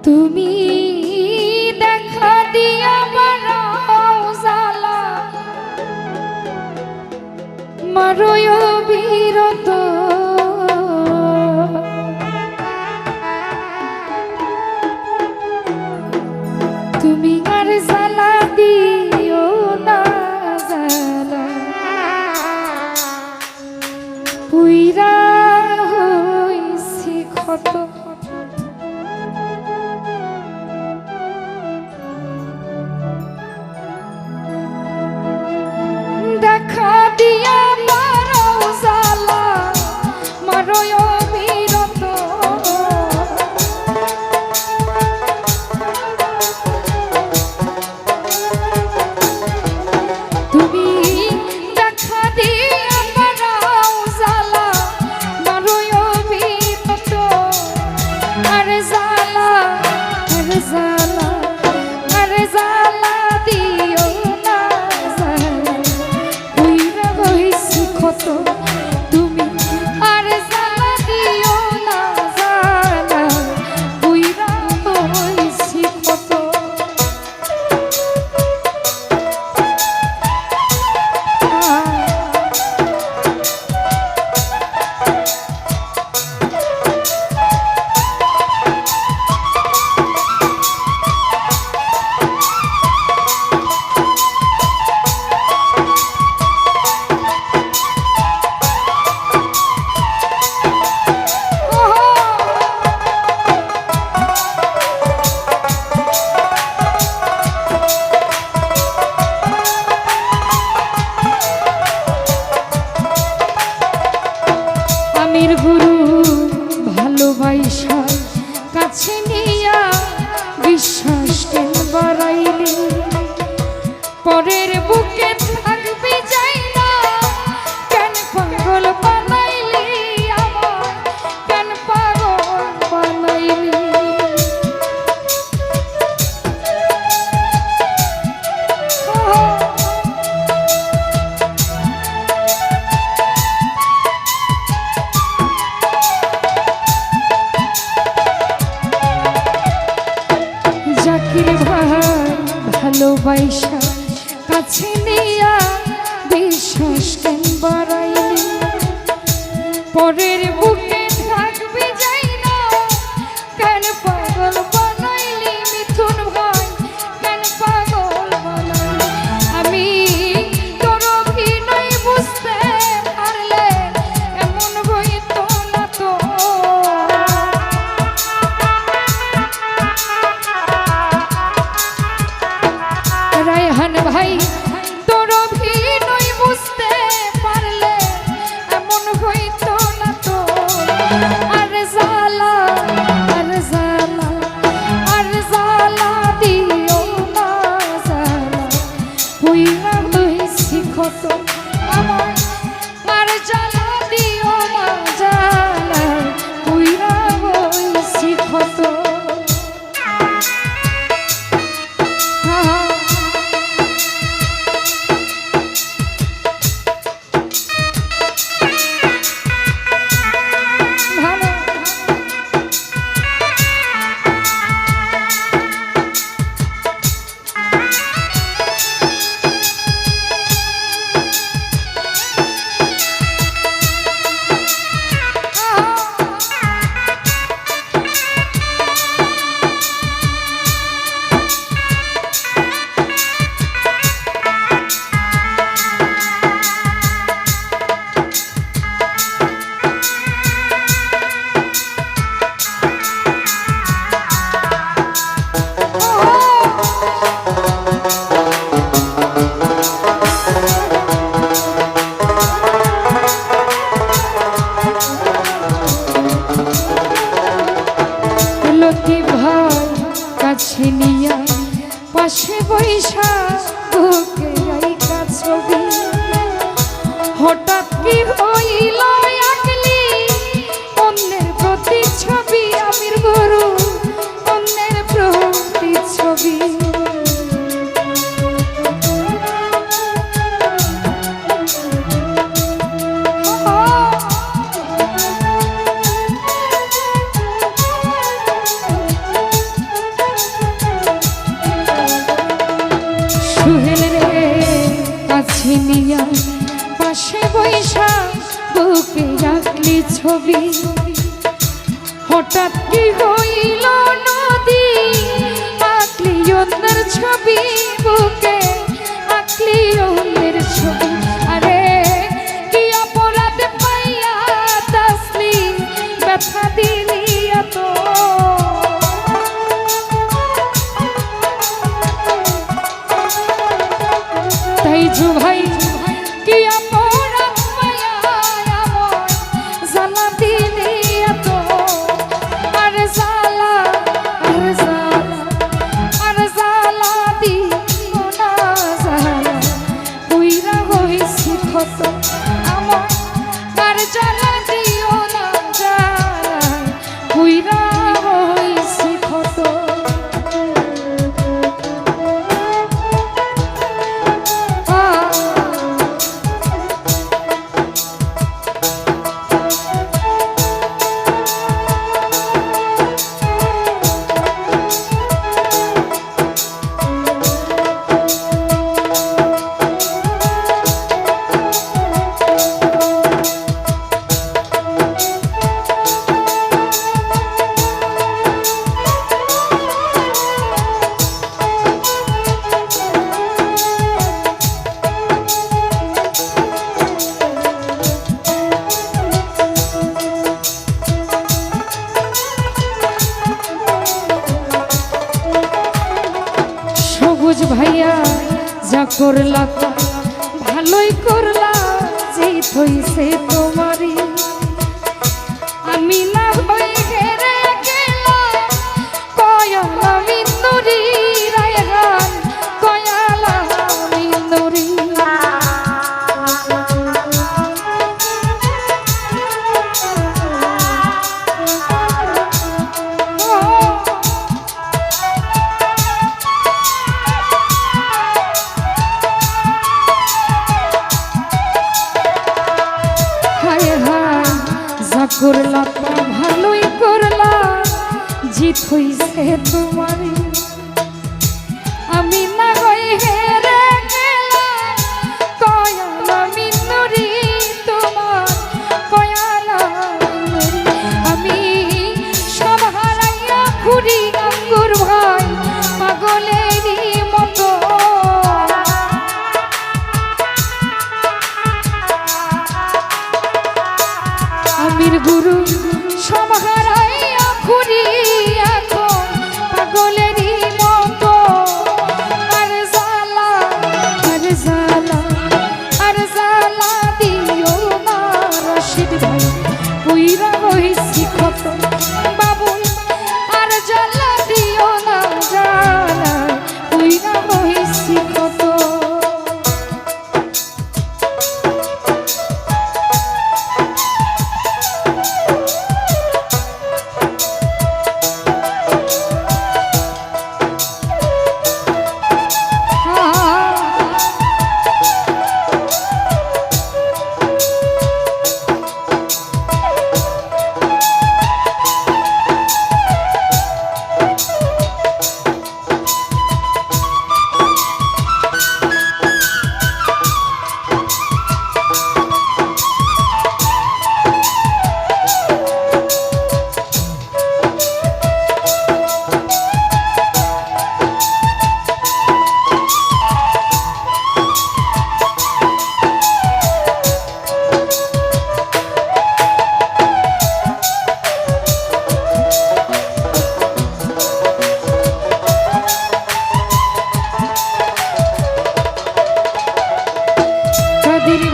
তুমি দেখা দিয়া বারাও জালা মারয় বিরত তুমি আর জালা দিও না জালা পুইরা হইছি ক্ষত দেখা দিয়া মারাও জালা মারয় বিরত তুমি দেখা দিয়া মারাও জালা মারয় বিরত আরে জালা আরে জালা আরে জালা দিও না জালা পুইরা হইছি ক্ষত তুমি আরে জালা দিও না জালা পুইরা হইছি ক্ষত আমির গুরু ভালোবাসা কাছে নিয়া বিশ্বাস কেন বাড়াইলি পরের বুকে থাকবি যাই না কেন পাগল বানাইলি আমার কেন পাগল বানাইলি জাকির ভাই ভালোবাসা কাছে নিয়া বিশ্বাস কেন বাড়াইলি পরের বুকে থাকবি যাই না কেন পাগল বানাইলি মিথুন ভাই কেন পাগল বানাইলি আমি তোর অভিনয় বুঝতে পারলে এমন হইতো না তো রায়হান ভাই তোর অভিনয় বুঝতে পারলে এমন হইতো না তো আরে জালা আরে জালা আরে জালা দিও না জালা পুইরা হইছি ক্ষত আমার আর জালা দিও না জালা পুইরা হইছি ক্ষত কাছে নিয়া পাশে বৈশা বুকে রাইখা ছবি হঠাৎ কি হইল আকলি অন্যের প্রতিচ্ছবি আমির গুরু অন্যের প্রতিচ্ছবি ছবি হঠাৎ কি হইল নদী আঁকলি অন্যের ছবি বুকে আঁকলি অন্যের ছবি আরে কি অপরাধ পাইয়া তাসলি ব্যথা দিলি এত তাই ভাই কি অপরাধ পাইয়া আমার জ্বালা দিলি এত আরে জ্বালা আরে জ্বালা আরে জ্বালা দিও না জ্বালা কইরা হইছি ক্ষত আমার আর জ্বালা দিও না জ্বালা কইরা হইছি ক্ষত ভাইয়া যা করলা তা ভালোই করলা জিত হইছে তোমারই আমি না হয়ে হেরে গেলাম কয়ালা মিন্দুরি রায়হান কয়ালা মিন্দুরি করলা তা ভালোই করলা জিত হইছে তোমারই আমি না হয়ে হেরে গেলাম কয়ালা মিন্দুরি তোমার কয়ালা মিন্দুরি আমি সব হারাইয়া ঘুরি আঙ্গুর ভাই পাগলেরই মতো আমির গুরু সব হারাইয়া ঘুরি এখন পাগলেরই মতো আর জ্বালা আর জ্বালা আর জ্বালা দিও না রশিদ ভাই কইরা হইছি ক্ষত বাবুল আর জ্বালা দিও না জ্বালা কইরা হইছি ক্ষত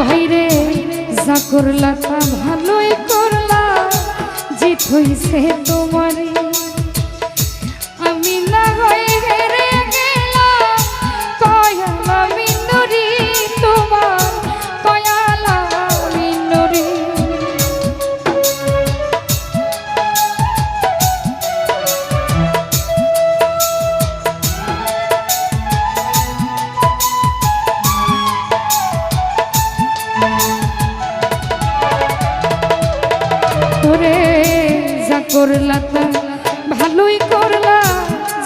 ভাইরে যা করলা তা ভালোই করলা জিত হইছে তোমারই আমি না হয়ে হেরে গেলাম কয়ালা মিন্দুরি তোমার কয়ালা মিন্দুরি করলা তা ভালোই করলা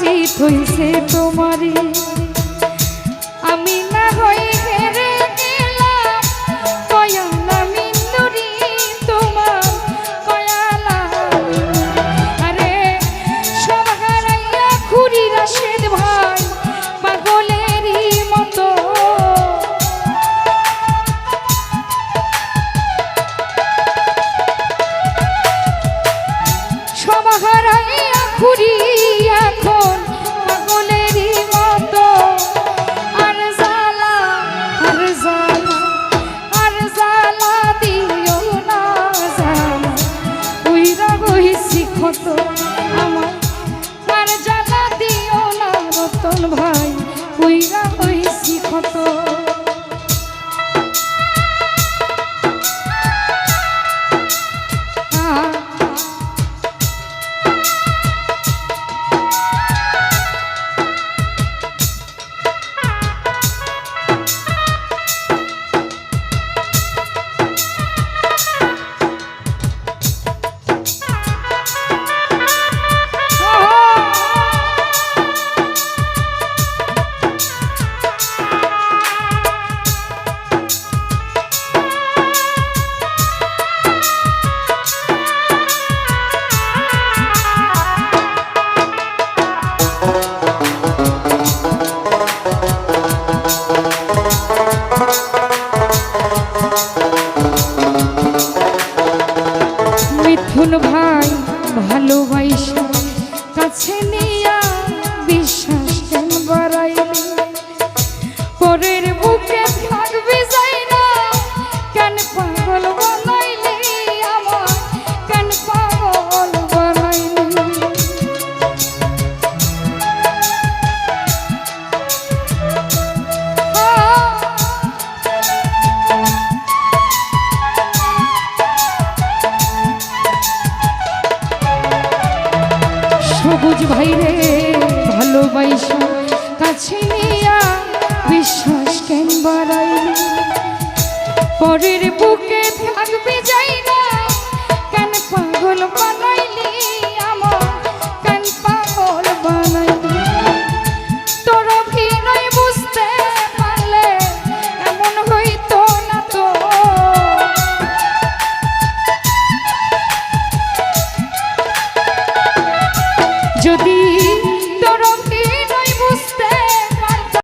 জিত হইছে তোমারই আমি না হয়ে হেরে গেলাম কয়ালা মিন্দুরি তোমার হারাইয়া ঘুরি এখন পাগলেরই মতো। আর জ্বালা আর জ্বালা আর জ্বালা দিও না জ্বালা, উইরা হইছি ক্ষত আমার। আর জ্বালা দিও না রতন ভাই, উইরা হইছি ক্ষত। মিথুন ভাই ভালোবাসা কাছে নিয়া বিশ্বাস কেন বাড়াইলি, পরের বুকে থাকবি যাই না কেন পাগল বানাইলি আমার, কেন পাগল বানাইলি। সবুজ ভাই রে ভালোবাসা কাছে নিয়া বিশ্বাস কেন বাড়াইলি, পরের বুকে থাকবে